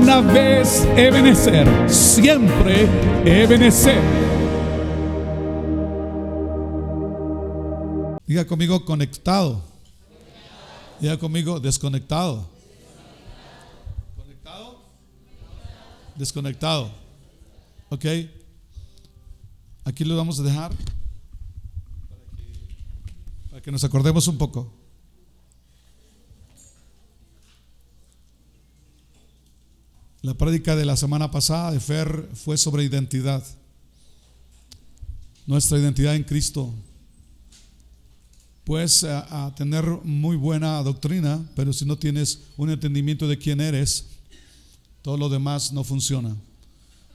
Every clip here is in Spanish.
una vez Ebenezer, siempre Ebenezer. Diga conmigo conectado. Diga conmigo desconectado. ¿Conectado? Desconectado. Ok. Aquí lo vamos a dejar para que nos acordemos un poco. La prédica de la semana pasada de Fer fue sobre identidad. Nuestra identidad en Cristo. Puedes a tener muy buena doctrina, pero si no tienes un entendimiento de quién eres, todo lo demás no funciona.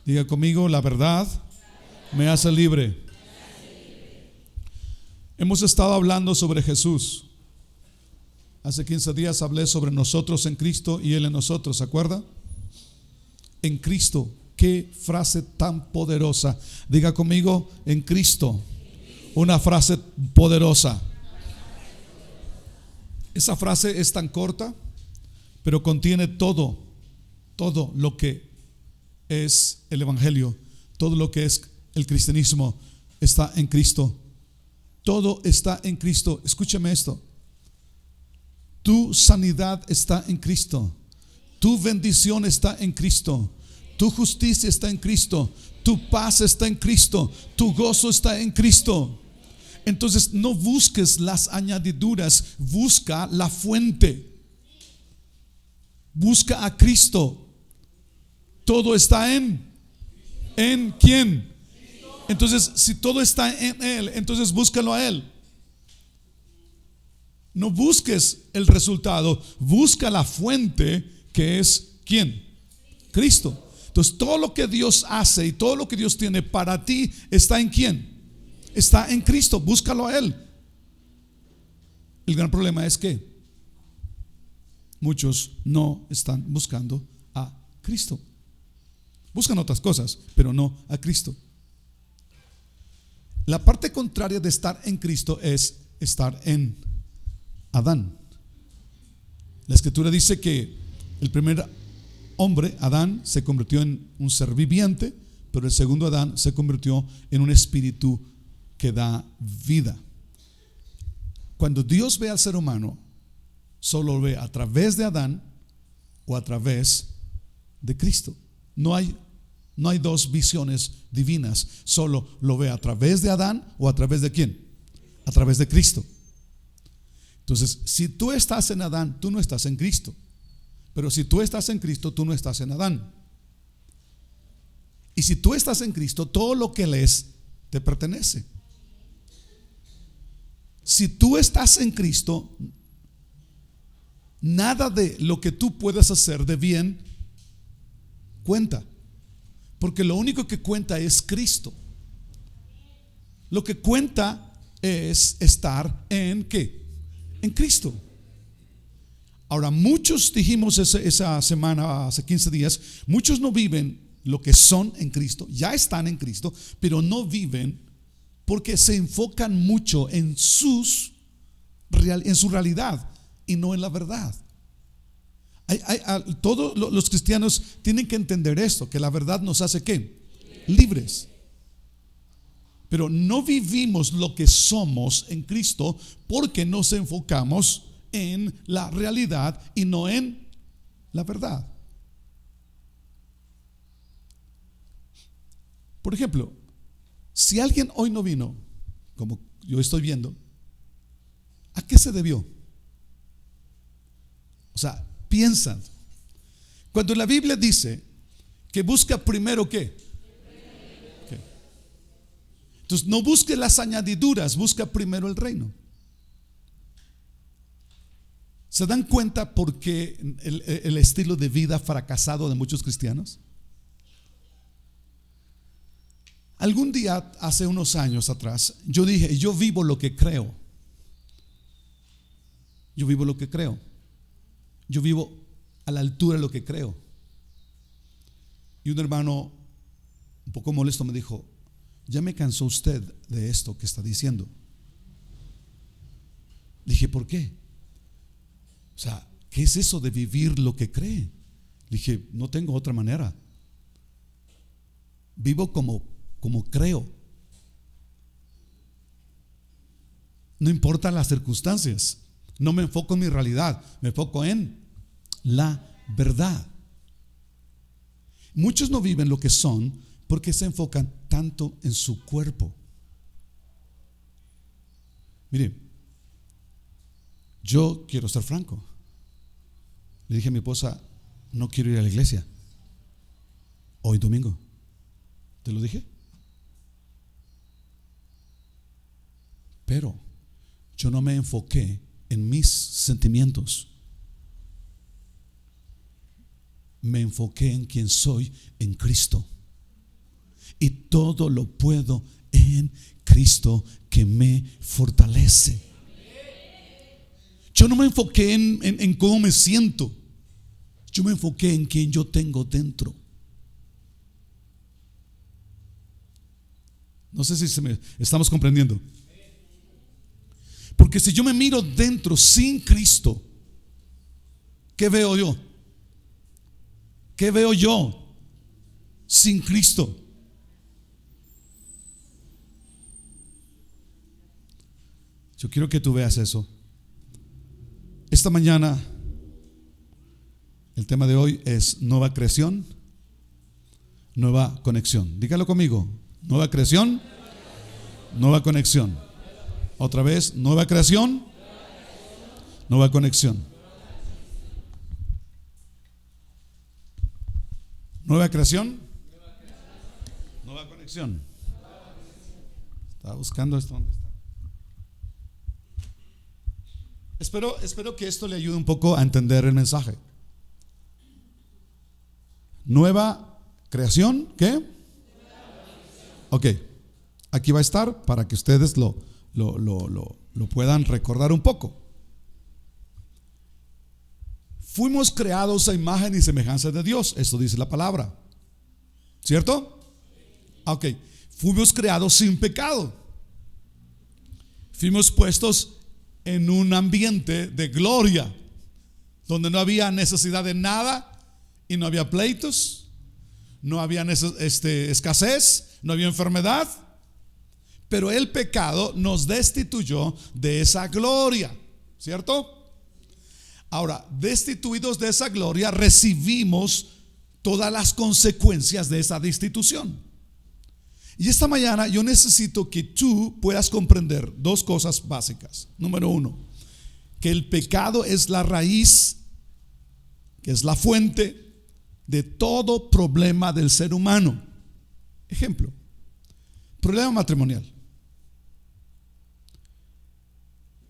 Diga conmigo, la verdad me hace libre. Hemos estado hablando sobre Jesús. Hace 15 días hablé sobre nosotros en Cristo y Él en nosotros, ¿se acuerda? En Cristo. Qué frase tan poderosa. Diga conmigo, en Cristo. Una frase poderosa. Esa frase es tan corta, pero contiene todo lo que es el Evangelio, todo lo que es el cristianismo está en Cristo. Todo está en Cristo. Escúchame esto. Tu sanidad está en Cristo. Tu bendición está en Cristo. Tu justicia está en Cristo. Tu paz está en Cristo. Tu gozo está en Cristo. Entonces no busques las añadiduras, busca la fuente. Busca a Cristo. Todo está ¿en quién? Entonces, si todo está en Él, entonces búscalo a Él. No busques el resultado, busca la fuente, que es ¿quién? Cristo. Entonces, todo lo que Dios hace y todo lo que Dios tiene para ti está en ¿quién? Está en Cristo, búscalo a Él. El gran problema es que muchos no están buscando a Cristo. Buscan otras cosas, pero no a Cristo. La parte contraria de estar en Cristo es estar en Adán. La Escritura dice que el primer hombre, Adán, se convirtió en un ser viviente, pero el segundo Adán se convirtió en un espíritu que da vida. Cuando Dios ve al ser humano, solo lo ve a través de Adán o a través de Cristo. No hay dos visiones divinas, solo lo ve a través de Adán o a través de ¿quién? A través de Cristo. Entonces, si tú estás en Adán, tú no estás en Cristo. Pero si tú estás en Cristo, tú no estás en Adán. Y si tú estás en Cristo, todo lo que Él es te pertenece. Si tú estás en Cristo, nada de lo que tú puedas hacer de bien cuenta, porque lo único que cuenta es Cristo. Lo que cuenta es estar en ¿qué? En Cristo. Ahora, muchos dijimos esa semana, hace 15 días, muchos no viven lo que son en Cristo, ya están en Cristo, pero no viven porque se enfocan mucho en su realidad y no en la verdad. Todos los cristianos tienen que entender esto, que la verdad nos hace ¿qué? Libres. Pero no vivimos lo que somos en Cristo porque nos enfocamos en la realidad y no en la verdad. Por ejemplo, si alguien hoy no vino, como yo estoy viendo, ¿a qué se debió? O sea, piensan. Cuando la Biblia dice que busca primero ¿qué? ¿Qué? Entonces no busque las añadiduras, busca primero el reino. ¿Se dan cuenta por qué el estilo de vida fracasado de muchos cristianos? Algún día, hace unos años atrás, yo dije, yo vivo lo que creo. Yo vivo lo que creo. Yo vivo a la altura de lo que creo. Y un hermano un poco molesto me dijo, ya me cansó usted de esto que está diciendo. Dije, ¿por qué? O sea, ¿qué es eso de vivir lo que cree? Dije, no tengo otra manera. Vivo como creo. No importan las circunstancias. No me enfoco en mi realidad, me enfoco en la verdad. Muchos no viven lo que son porque se enfocan tanto en su cuerpo. Mire, yo quiero ser franco. Le dije a mi esposa, no quiero ir a la iglesia hoy domingo. ¿Te lo dije? Pero yo no me enfoqué en mis sentimientos. Me enfoqué en quién soy en Cristo. Y todo lo puedo en Cristo que me fortalece. Yo no me enfoqué en cómo me siento. Yo me enfoqué en quién yo tengo dentro. No sé si estamos comprendiendo. Porque si yo me miro dentro sin Cristo, ¿qué veo yo? ¿Qué veo yo sin Cristo? Yo quiero que tú veas eso. Esta mañana el tema de hoy es nueva creación, nueva conexión. Dígalo conmigo. Nueva creación, nueva conexión. Otra vez, nueva creación, nueva conexión. Nueva creación, nueva conexión. Estaba buscando esto. ¿Dónde está? Espero que esto le ayude un poco a entender el mensaje. Nueva creación, ¿qué? Ok, aquí va a estar para que ustedes lo puedan recordar un poco. Fuimos creados a imagen y semejanza de Dios. Eso dice la palabra, ¿cierto? Ok, fuimos creados sin pecado. Fuimos puestos en un ambiente de gloria, donde no había necesidad de nada y no había pleitos, no había escasez, no había enfermedad. Pero el pecado nos destituyó de esa gloria, ¿cierto? Ahora, destituidos de esa gloria, recibimos todas las consecuencias de esa destitución. Y esta mañana yo necesito que tú puedas comprender dos cosas básicas. Número uno, que el pecado es la raíz, que es la fuente de todo problema del ser humano. Ejemplo, problema matrimonial.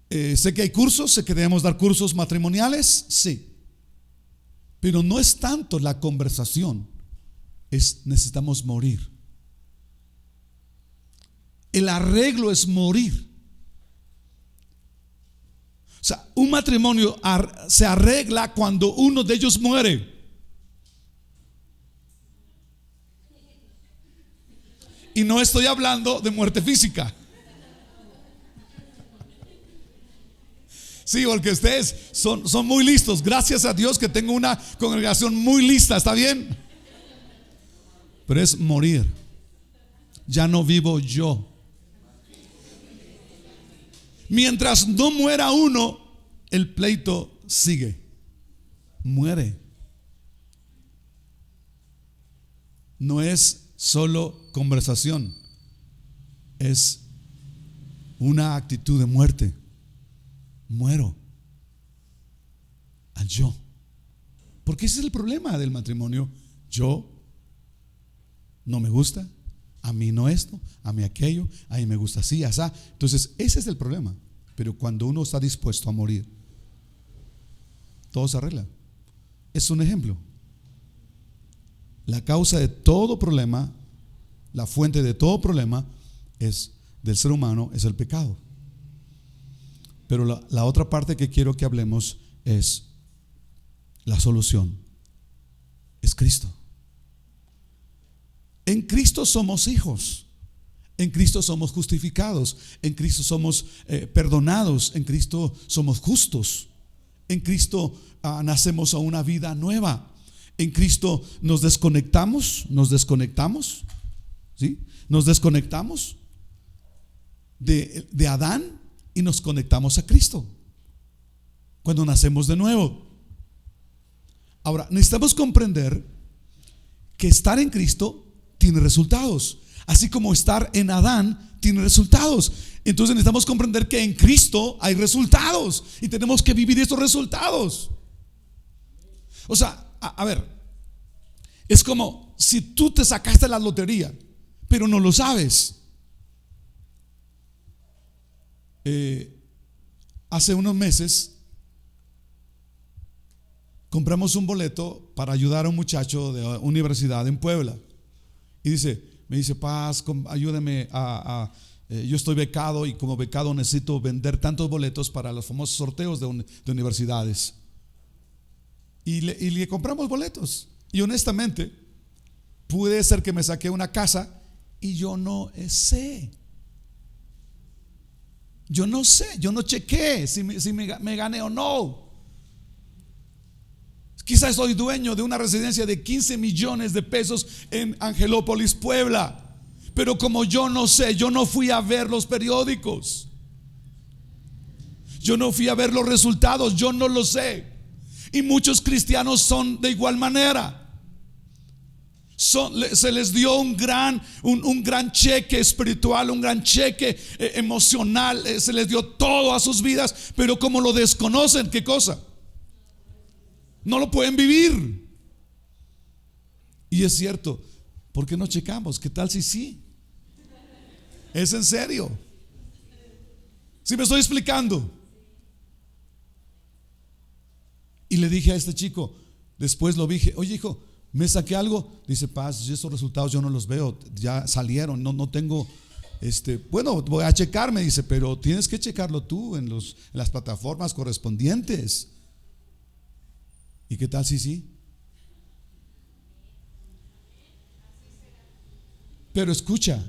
Sé que hay cursos, sé que debemos dar cursos matrimoniales, sí. Pero no es tanto la conversación, necesitamos morir. El arreglo es morir. O sea, un matrimonio se arregla cuando uno de ellos muere. Y no estoy hablando de muerte física. Sí, porque ustedes son muy listos. Gracias a Dios que tengo una congregación muy lista, ¿está bien? Pero es morir. Ya no vivo yo. Mientras no muera uno, el pleito sigue. Muere. No es solo conversación, es una actitud de muerte. Muero al yo. Porque ese es el problema del matrimonio. Yo no me gusta, a mí no esto, a mí aquello, a mí me gusta así, así. Entonces ese es el problema. Pero cuando uno está dispuesto a morir, todo se arregla. Es un ejemplo. La causa de todo problema, la fuente de todo problema es del ser humano, es el pecado. Pero la otra parte que quiero que hablemos es la solución. Es Cristo. En Cristo somos hijos. En Cristo somos justificados. En Cristo somos perdonados. En Cristo somos justos. En Cristo nacemos a una vida nueva. en Cristo nos desconectamos, ¿sí? Nos desconectamos de Adán y nos conectamos a Cristo cuando nacemos de nuevo. Ahora, necesitamos comprender que estar en Cristo tiene resultados, así como estar en Adán tiene resultados. Entonces necesitamos comprender que en Cristo hay resultados y tenemos que vivir estos resultados. O sea, a ver, es como si tú te sacaste la lotería, pero no lo sabes. Hace unos meses compramos un boleto para ayudar a un muchacho de universidad en Puebla. Y me dice, Paz, ayúdame yo estoy becado y como becado necesito vender tantos boletos para los famosos sorteos de universidades. Y le compramos boletos. Y honestamente, puede ser que me saqué una casa y yo no sé. Yo no chequé si me gané o no. Quizás soy dueño de una residencia de 15 millones de pesos en Angelópolis, Puebla. Pero como yo no sé, yo no fui a ver los periódicos. Yo no fui a ver los resultados, yo no lo sé. Y muchos cristianos son de igual manera. Se les dio un gran cheque espiritual, un gran cheque emocional, se les dio todo a sus vidas, pero como lo desconocen, ¿qué cosa? No lo pueden vivir. Y es cierto, ¿por qué no checamos? ¿Qué tal si sí? ¿Es en serio? ¿Sí me estoy explicando? Y le dije a este chico, después lo dije, oye hijo, me saqué algo. Dice, Paz, esos resultados yo no los veo, ya salieron, no tengo, bueno, voy a checar, me dice, pero tienes que checarlo tú en las plataformas correspondientes. ¿Y qué tal si sí? Pero escucha,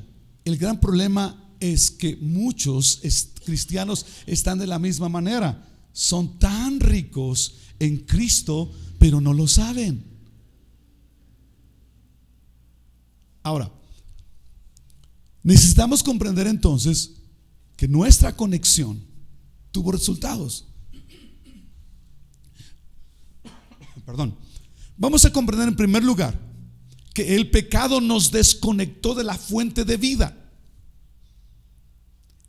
el gran problema es que muchos cristianos están de la misma manera. Son tan ricos en Cristo, pero no lo saben. Ahora, necesitamos comprender entonces que nuestra conexión tuvo resultados. Perdón. Vamos a comprender en primer lugar que el pecado nos desconectó de la fuente de vida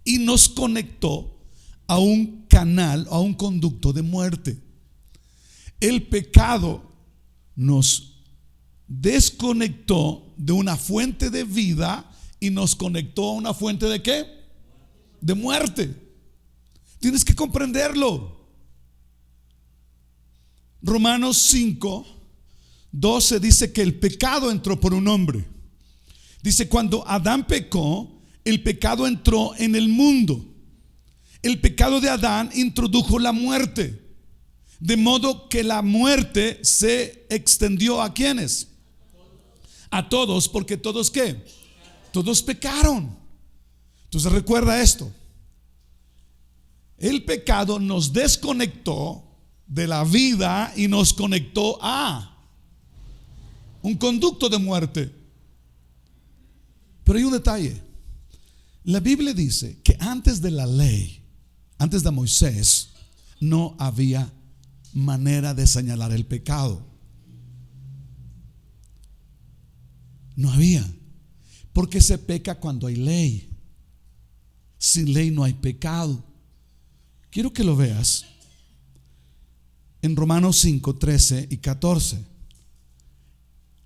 y nos conectó a un canal, a un conducto de muerte. El pecado nos desconectó de una fuente de vida y nos conectó a una fuente ¿de qué? De muerte. Tienes que comprenderlo. Romanos 5:12 dice que el pecado entró por un hombre. Dice, cuando Adán pecó, el pecado entró en el mundo. El pecado de Adán introdujo la muerte, de modo que la muerte se extendió ¿a quiénes? A todos, porque todos ¿qué? Todos pecaron. Entonces recuerda esto. El pecado nos desconectó de la vida y nos conectó a un conducto de muerte. Pero hay un detalle. La Biblia dice que antes de la ley, antes de Moisés, no había manera de señalar el pecado. No había. Porque se peca cuando hay ley. Sin ley no hay pecado. Quiero que lo veas en Romanos 5:13 y 14.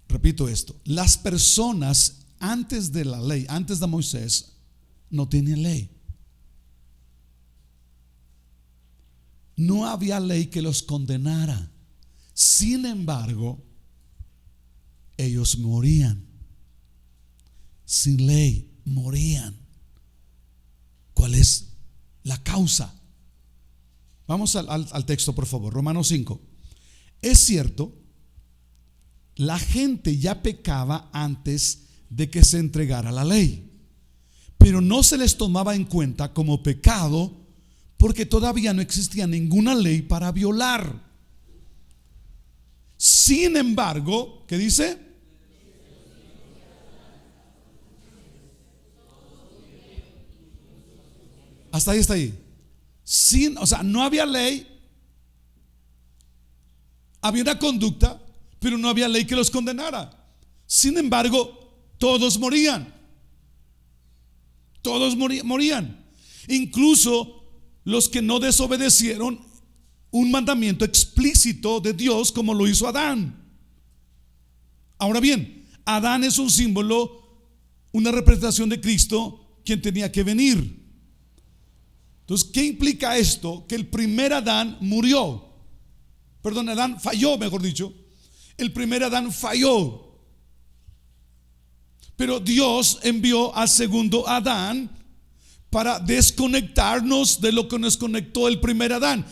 Repito esto: las personas antes de la ley, antes de Moisés, no tenían ley. No había ley que los condenara. Sin embargo, ellos morían. Sin ley morían. ¿Cuál es la causa? Vamos al texto, por favor. Romanos 5. Es cierto, la gente ya pecaba antes de que se entregara la ley, pero no se les tomaba en cuenta como pecado porque todavía no existía ninguna ley para violar. Sin embargo, ¿qué dice? Hasta ahí, está ahí. O sea, no había ley, había una conducta, pero no había ley que los condenara. Sin embargo, todos morían. Todos morían. Incluso los que no desobedecieron un mandamiento explícito de Dios, como lo hizo Adán. Ahora bien, Adán es un símbolo, una representación de Cristo, quien tenía que venir. Entonces, ¿qué implica esto? Que el primer Adán murió. Perdón, Adán falló, mejor dicho. El primer Adán falló. Pero Dios envió al segundo Adán para desconectarnos de lo que nos conectó el primer Adán.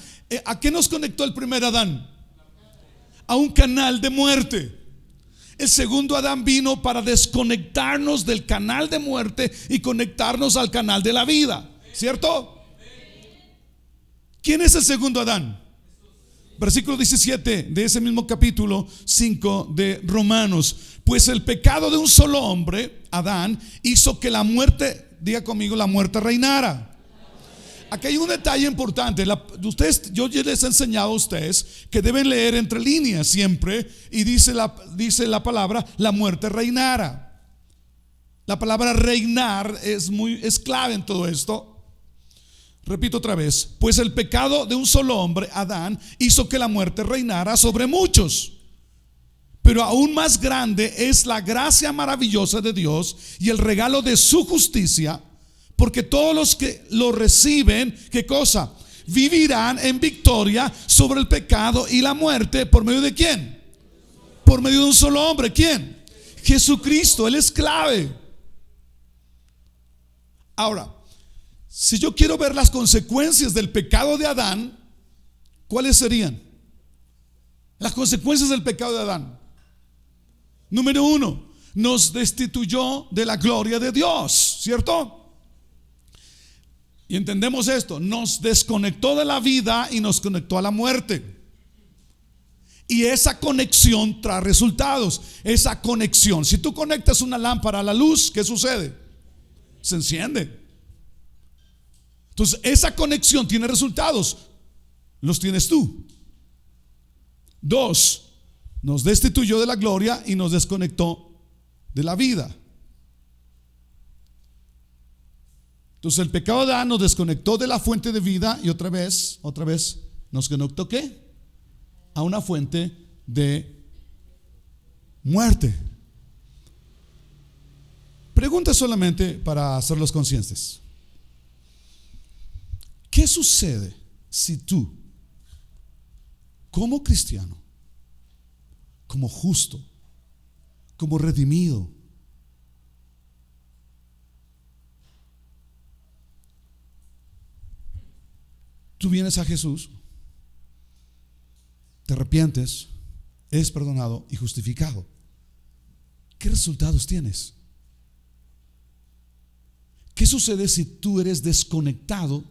¿A qué nos conectó el primer Adán? A un canal de muerte. El segundo Adán vino para desconectarnos del canal de muerte y conectarnos al canal de la vida. ¿Cierto? ¿Quién es el segundo Adán? Versículo 17 de ese mismo capítulo 5 de Romanos. Pues el pecado de un solo hombre, Adán, hizo que la muerte, diga conmigo, la muerte reinara. Aquí hay un detalle importante. Yo ya les he enseñado a ustedes que deben leer entre líneas siempre. Y dice la palabra, la muerte reinara. La palabra reinar es clave en todo esto. Repito otra vez, pues el pecado de un solo hombre, Adán, hizo que la muerte reinara sobre muchos. Pero aún más grande es la gracia maravillosa de Dios y el regalo de su justicia, porque todos los que lo reciben, ¿qué cosa? Vivirán en victoria sobre el pecado y la muerte. ¿Por medio de quién? Por medio de un solo hombre. ¿Quién? Jesucristo. Él es clave. Ahora, si yo quiero ver las consecuencias del pecado de Adán, ¿cuáles serían? Las consecuencias del pecado de Adán. Número 1, nos destituyó de la gloria de Dios, ¿cierto? Y entendemos esto, nos desconectó de la vida y nos conectó a la muerte. Y esa conexión trae resultados. Esa conexión, si tú conectas una lámpara a la luz, ¿qué sucede? Se enciende. Entonces esa conexión tiene resultados. Los tienes tú. 2, nos destituyó de la gloria y nos desconectó de la vida. Entonces el pecado de Adán nos desconectó de la fuente de vida y otra vez nos conectó ¿qué? A una fuente de muerte. Pregunta solamente para hacerlos conscientes. ¿Qué sucede si tú, como cristiano, como justo, como redimido, tú vienes a Jesús, te arrepientes, eres perdonado y justificado? ¿Qué resultados tienes? ¿Qué sucede si tú eres desconectado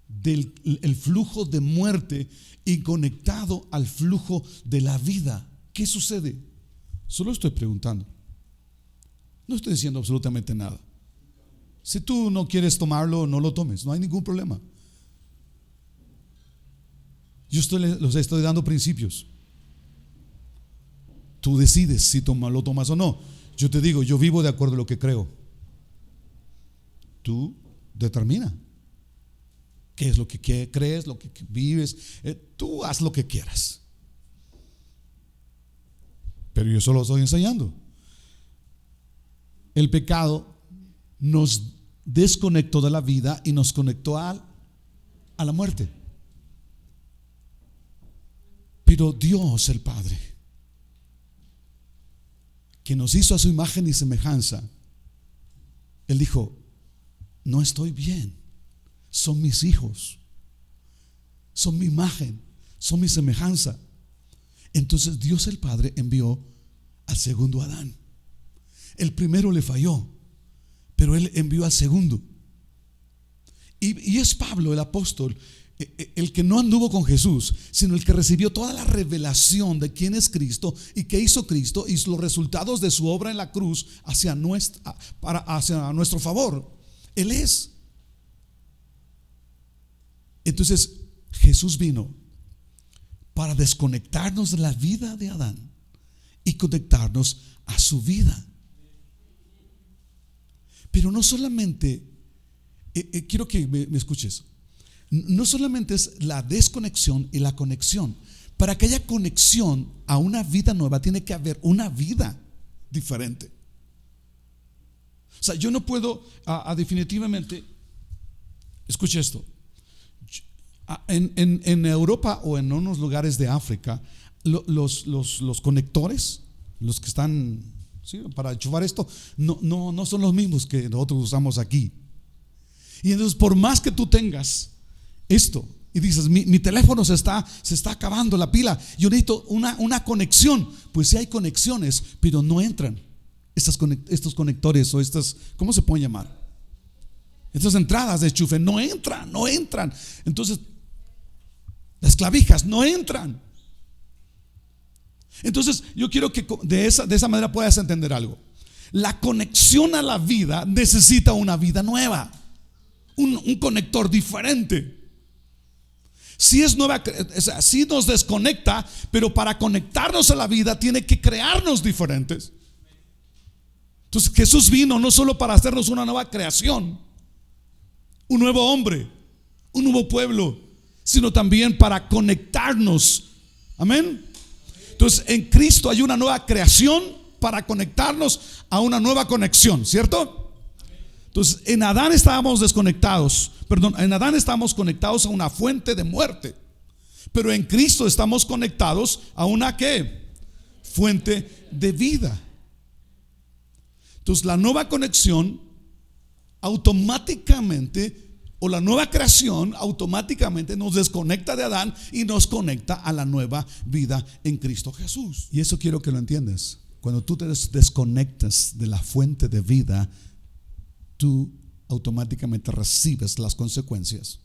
del flujo de muerte y conectado al flujo de la vida? ¿Qué sucede? Solo estoy preguntando. No estoy diciendo absolutamente nada. Si tú no quieres tomarlo, no lo tomes, no hay ningún problema. Yo los estoy dando principios. Tú decides si lo tomas o no. Yo te digo, yo vivo de acuerdo a lo que creo. Tú determina qué es lo que crees, lo que vives. Tú haz lo que quieras. Pero yo solo estoy enseñando. El pecado nos desconectó de la vida y nos conectó a la muerte. Pero Dios el Padre, que nos hizo a su imagen y semejanza, Él dijo: no estoy bien, son mis hijos, son mi imagen, son mi semejanza. Entonces Dios el Padre envió al segundo Adán. El primero le falló, pero Él envió al segundo. Y es Pablo el apóstol el que no anduvo con Jesús, sino el que recibió toda la revelación de quién es Cristo y qué hizo Cristo y los resultados de su obra en la cruz hacia nuestro favor. Él es. Entonces Jesús vino para desconectarnos de la vida de Adán y conectarnos a su vida. Pero no solamente, quiero que me escuches. No solamente es la desconexión y la conexión. Para que haya conexión a una vida nueva, tiene que haber una vida diferente. O sea, yo no puedo definitivamente, escuche esto, en Europa o en unos lugares de África, los conectores, los que están, ¿sí?, para enchufar esto, no son los mismos que nosotros usamos aquí. Y entonces, por más que tú tengas esto y dices, mi teléfono se está acabando la pila, yo necesito una conexión, pues sí hay conexiones, pero no entran estos conectores o estas, ¿cómo se pueden llamar? Estas entradas de enchufe no entran. Entonces las clavijas no entran. Entonces yo quiero que de esa manera puedas entender algo. La conexión a la vida necesita una vida nueva, un conector diferente. Si es nueva, o sea, si nos desconecta, pero para conectarnos a la vida tiene que crearnos diferentes. Entonces Jesús vino no solo para hacernos una nueva creación, un nuevo hombre, un nuevo pueblo, sino también para conectarnos. Amén. Entonces en Cristo hay una nueva creación para conectarnos a una nueva conexión, ¿cierto? Entonces en Adán estábamos desconectados. En Adán estamos conectados a una fuente de muerte, pero en Cristo estamos conectados a una ¿qué? Fuente de vida. Entonces la nueva conexión automáticamente, o la nueva creación automáticamente nos desconecta de Adán y nos conecta a la nueva vida en Cristo Jesús. Y eso quiero que lo entiendas. Cuando tú te desconectas de la fuente de vida, tú automáticamente recibes las consecuencias.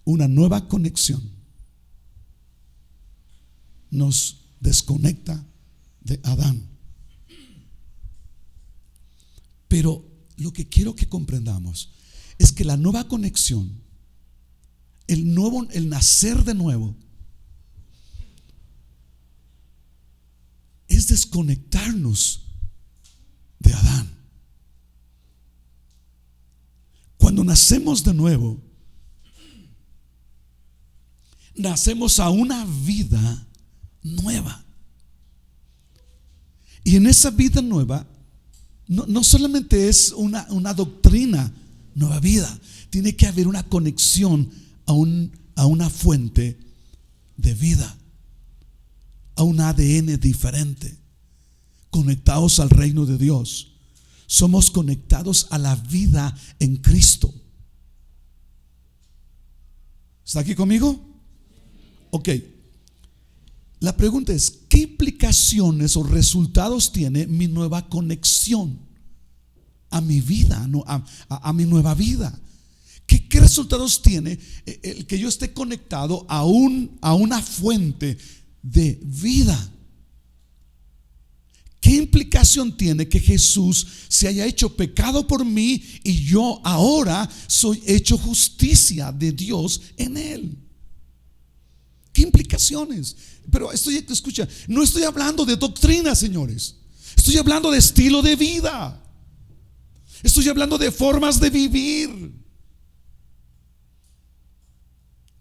Una nueva conexión nos desconecta de Adán. Pero lo que quiero que comprendamos es que la nueva conexión, el nacer de nuevo, es desconectarnos de Adán. Cuando nacemos de nuevo, nacemos a una vida nueva. Y en esa vida nueva, no solamente es una doctrina, nueva vida, tiene que haber una conexión a una fuente de vida, a un ADN diferente, conectados al reino de Dios. Somos conectados a la vida en Cristo. ¿Está aquí conmigo? Ok. La pregunta es, ¿qué implicaciones o resultados tiene mi nueva conexión a mi vida, a mi nueva vida? ¿Qué resultados tiene el que yo esté conectado a una fuente de vida? ¿Qué implicación tiene que Jesús se haya hecho pecado por mí y yo ahora soy hecho justicia de Dios en Él? ¿Qué implicaciones? Pero escucha, no estoy hablando de doctrina, señores. Estoy hablando de estilo de vida. Estoy hablando de formas de vivir.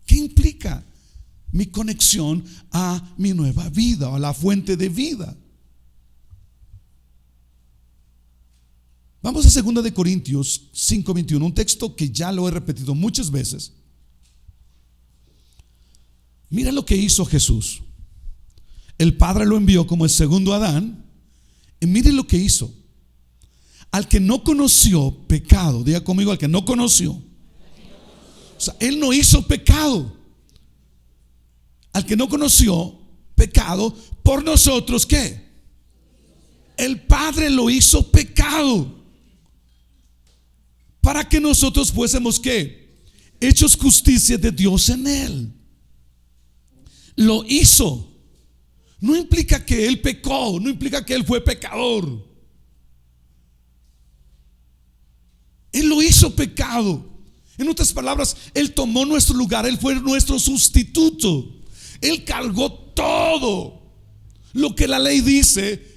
¿Qué implica mi conexión a mi nueva vida, a la fuente de vida? Vamos a 2 de Corintios 5:21, un texto que ya lo he repetido muchas veces. Mira lo que hizo Jesús. El Padre lo envió como el segundo Adán. Y mire lo que hizo. Al que no conoció pecado, diga conmigo, al que no conoció. O sea, Él no hizo pecado. Al que no conoció pecado, por nosotros, ¿qué? El Padre lo hizo pecado, para que nosotros fuésemos ¿qué? hechos justicia de Dios en él. Lo hizo. No implica que él pecó, no implica que él fue pecador. Él lo hizo pecado. En otras palabras, él tomó nuestro lugar, él fue nuestro sustituto. Él cargó todo lo que la ley dice,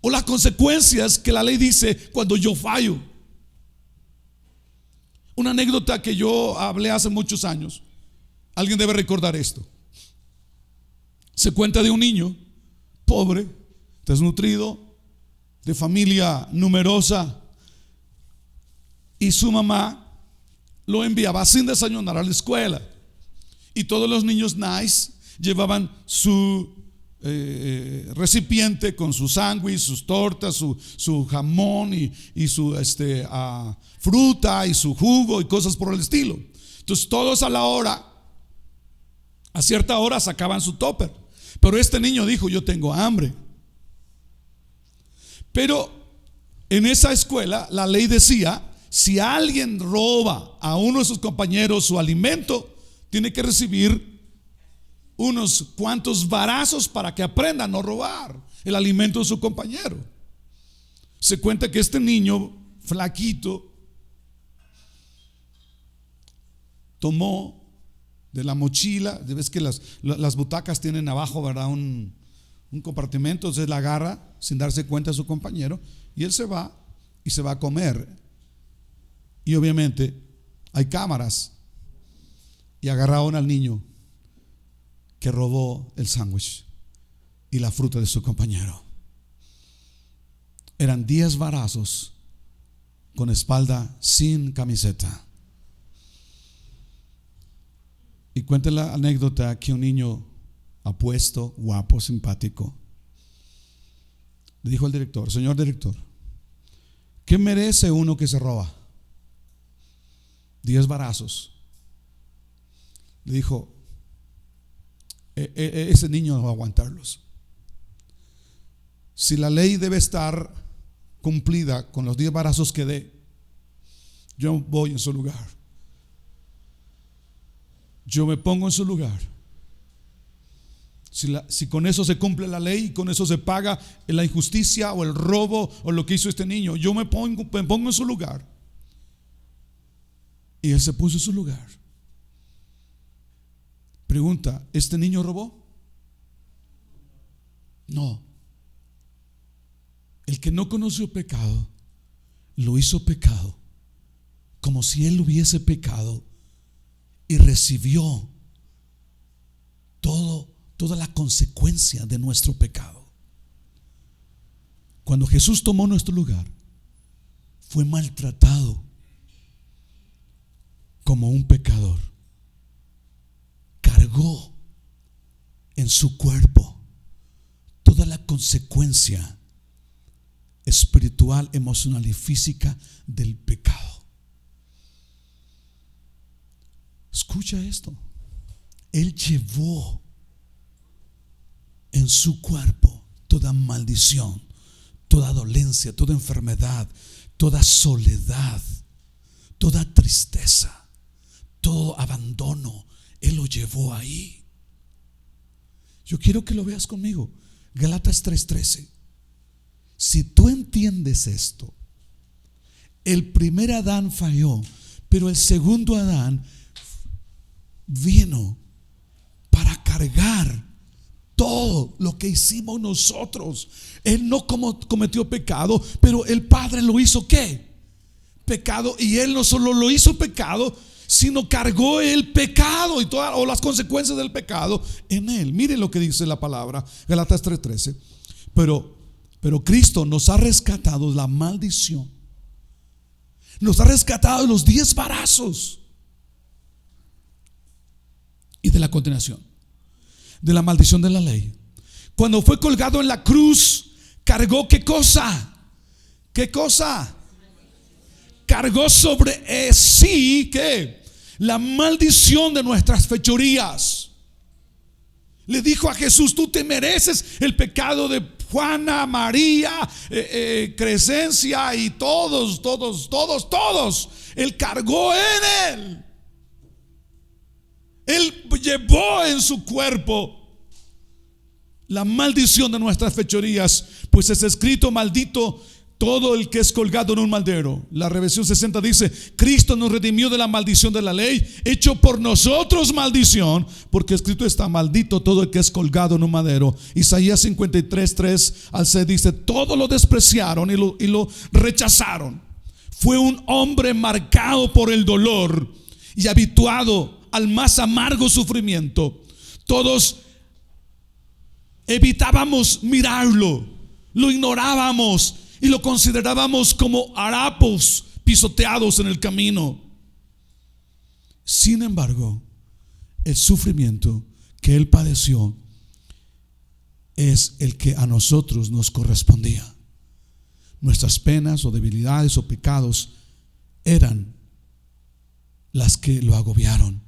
o las consecuencias que la ley dice cuando yo fallo. Una anécdota que yo hablé hace muchos años. Alguien debe recordar esto. Se cuenta de un niño pobre, desnutrido, de familia numerosa, y su mamá lo enviaba sin desayunar a la escuela. Y todos los niños nice llevaban su recipiente con su sándwich, sus tortas, su jamón y su fruta y su jugo y cosas por el estilo. Entonces todos a cierta hora sacaban su topper. Pero este niño dijo: yo tengo hambre. Pero en esa escuela la ley decía: si alguien roba a uno de sus compañeros su alimento, tiene que recibir unos cuantos varazos para que aprenda a no robar el alimento de su compañero. Se cuenta que este niño flaquito tomó de la mochila, ves que las butacas tienen abajo, ¿verdad?, un compartimento. Entonces la agarra sin darse cuenta de su compañero, y él se va a comer. Y obviamente hay cámaras, y agarraron al niño que robó el sándwich y la fruta de su compañero. Eran 10 varazos con espalda sin camiseta. Y cuenta la anécdota que un niño apuesto, guapo, simpático, le dijo al director: señor director, ¿qué merece uno que se roba 10 varazos? Le dijo: ese niño no va a aguantarlos. Si la ley debe estar cumplida con los 10 varazos que dé, yo voy en su lugar. Yo me pongo en su lugar. Si con eso se cumple la ley, con eso se paga la injusticia o el robo o lo que hizo este niño, yo me pongo en su lugar. Y él se puso en su lugar. Pregunta: ¿este niño robó? No. El que no conoció pecado lo hizo pecado, como si él hubiese pecado, y recibió toda la consecuencia de nuestro pecado. Cuando Jesús tomó nuestro lugar, fue maltratado como un pecador. Cargó en su cuerpo toda la consecuencia espiritual, emocional y física del pecado. Escucha esto: Él llevó en su cuerpo toda maldición, toda dolencia, toda enfermedad, toda soledad, toda tristeza, todo abandono. Él lo llevó ahí. Yo quiero que lo veas conmigo. Gálatas 3:13. Si tú entiendes esto, el primer Adán falló, pero el segundo Adán vino para cargar todo lo que hicimos nosotros. Él no cometió pecado, pero el Padre lo hizo ¿qué? Pecado. Y él no solo lo hizo pecado, sino cargó el pecado y todas las consecuencias del pecado en él. Miren lo que dice la palabra, Gálatas 3:13. Pero Cristo nos ha rescatado de la maldición, nos ha rescatado de los 10 varazos y de la condenación, de la maldición de la ley. Cuando fue colgado en la cruz, cargó ¿qué cosa? ¿Qué cosa? Cargó sobre sí ¿qué? La maldición de nuestras fechorías. Le dijo a Jesús: tú te mereces el pecado de Juana, María, Crescencia y todos. Él cargó en Él. Él llevó en su cuerpo la maldición de nuestras fechorías, pues es escrito: maldito todo el que es colgado en un madero. La Revelación 60 dice: Cristo nos redimió de la maldición de la ley, hecho por nosotros maldición, porque escrito está: maldito todo el que es colgado en un madero. Isaías 53, 3 al 6 dice: todo lo despreciaron y lo rechazaron. Fue un hombre marcado por el dolor y habituado al más amargo sufrimiento. Todos evitábamos mirarlo, lo ignorábamos y lo considerábamos como harapos pisoteados en el camino. Sin embargo, el sufrimiento que Él padeció es el que a nosotros nos correspondía. Nuestras penas o debilidades o pecados eran las que lo agobiaron.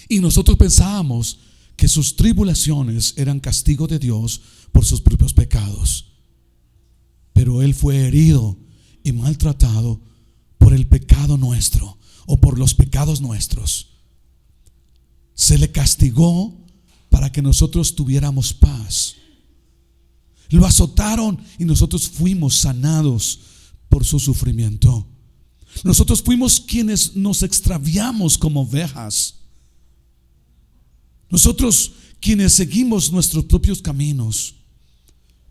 Y nosotros pensábamos que sus tribulaciones eran castigo de Dios por sus propios pecados. Pero Él fue herido y maltratado por el pecado nuestro, o por los pecados nuestros. Se le castigó para que nosotros tuviéramos paz. Lo azotaron y nosotros fuimos sanados por su sufrimiento. Nosotros fuimos quienes nos extraviamos como ovejas. Nosotros quienes seguimos nuestros propios caminos.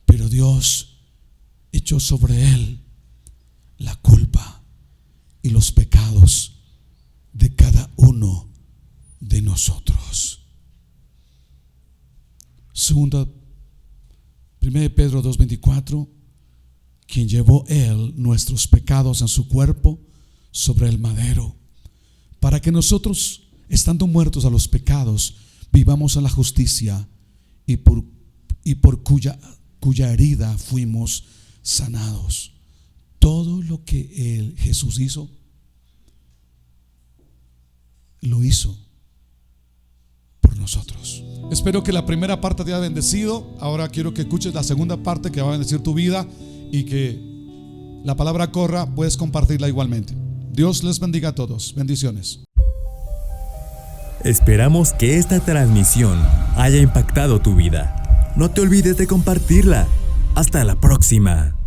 Pero Dios echó sobre Él la culpa y los pecados de cada uno de nosotros. 1 Pedro 2:24: quien llevó Él nuestros pecados en su cuerpo sobre el madero, para que nosotros, estando muertos a los pecados, vivamos a la justicia, y por cuya herida fuimos sanados. Todo lo que Jesús hizo, lo hizo por nosotros. Espero que la primera parte te haya bendecido. Ahora quiero que escuches la segunda parte, que va a bendecir tu vida, y que la palabra corra, puedes compartirla igualmente. Dios les bendiga a todos. Bendiciones. Esperamos que esta transmisión haya impactado tu vida. No te olvides de compartirla. Hasta la próxima.